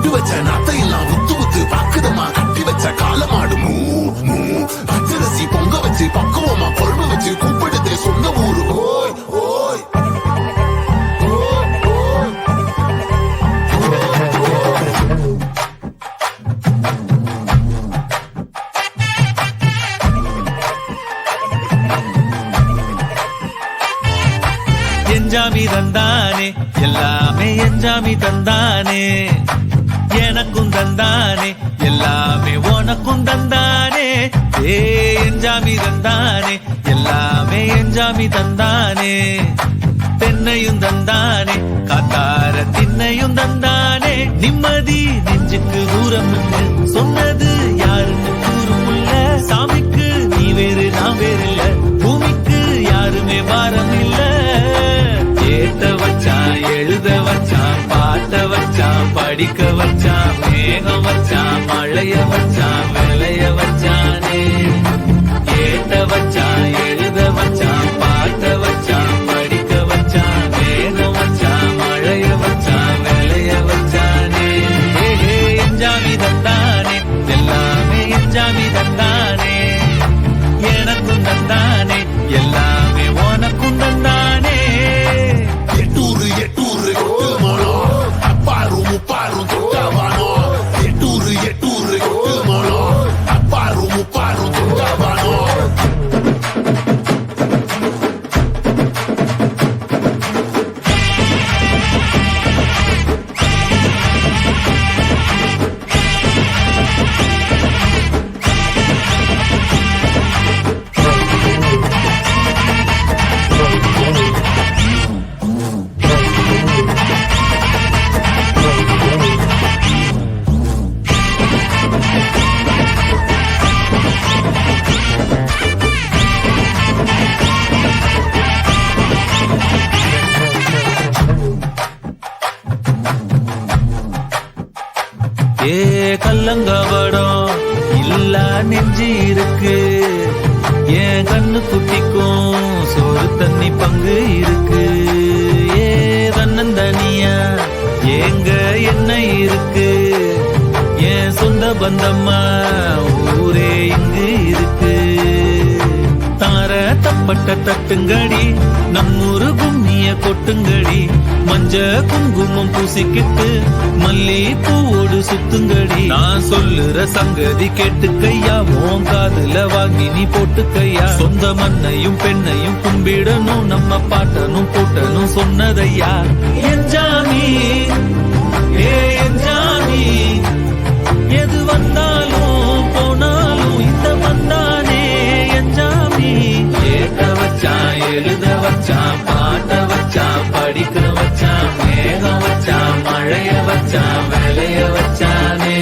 விட்டு வச்ச நாத்தையெல்லாம் உத்து உத்து பாக்குதம்மா கட்டி வச்ச காலமாடு பச்சரிசி பொங்க வச்சு பக்குவமா குழம்பு வச்சு கூப்பிடுதே சொந்த ஊரு ஓய் ஓய் எஞ்சாமி தந்தானே எல்லாமே எஞ்சாமி தந்தானே எனக்கும் தந்தானே எல்லாமே உனக்கும் தந்தானே எஞ்சாமி தந்தானே எல்லாமே எஞ்சாமி தந்தானே தென்னையும் தந்தானே காத்தார திண்ணையும் தந்தானே நிம்மதி நெஞ்சுக்கு தூரம் சொன்னது யாருன்னு கூறுமுல்ல சாமிக்கு நீ வேறு நான் வேறு இல்ல பூமிக்கு யாருமே வாரம் இல்ல ஏத்த வச்சான் எழுத வச்சான் பாட்ட வச்சான் படிக்க வச்சான் மேகம் வச்சான் மழைய வச்சான் விளைய வச்சானே ஏத்த வச்சான் எழுத வச்சான் பாட்ட வச்சான் படிக்க வச்சான் மேகம் வச்சான் மழைய வச்சான் விளைய வச்சானே எஞ்சாமி தந்தானே எல்லாமே எஞ்சாமி தந்தானே எனக்கும் தந்தானே எல்லாமே உனக்கும் தந்தானே எட்டூரு எட்டூரு கொட்டுமானோ அப்பாரும் முப்பாரும் தொட்டாவானோ எட்டூரு எட்டூரு கொட்டுமானோ அப்பாரும் முப்பாரும் தொட்டாவானோ கல்லங்கவடம் இல்ல நெஞ்சு இருக்கு என் கண்ணு குட்டிக்கும் சோறு தண்ணி பங்கு இருக்கு தன்னந்தனியா எங்க என்ன இருக்கு என் சொந்த பந்தம்மா ஊரே இங்கு இருக்கு தார தப்பட்ட தட்டுங்கடி நம்மூரு கும்மிய கொட்டுங்கடி மஞ்ச குங்குமம் பூசிக்கிட்டு மல்லி பூவோடு சுத்துங்கடி நான் சொல்லுற சங்கதி கேட்டுக்கையா உன் காதுல வாங்கி நீ போட்டுக்கையா சொந்த மண்ணையும் பெண்ணையும் கும்பிடணும் நம்ம பாட்டனும் போட்டனும் சொன்னதையா எஞ்சாமி எஞ்சாமி எது வந்தாலும் போனாலும் இந்த வந்தானே எஞ்சாமி ஏட்ட வச்சான் எழுத வச்சான் பாட்ட வச்சான் படிக்க வச்சான் மேகம் வச்சான் மழைய வச்சான் விளைய வச்சானே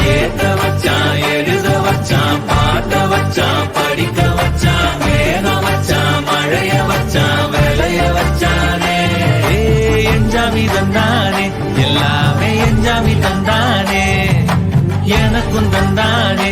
ஏத்த வச்சான் எழுத வச்சான் பாட்ட வச்சான் படிக்க வச்சான் மேகம் வச்சான் மழைய வச்சான் விளைய வச்சானே எஞ்சாமி தந்தானே எல்லாமே எஞ்சாமி தந்தானே எனக்கும் தந்தானே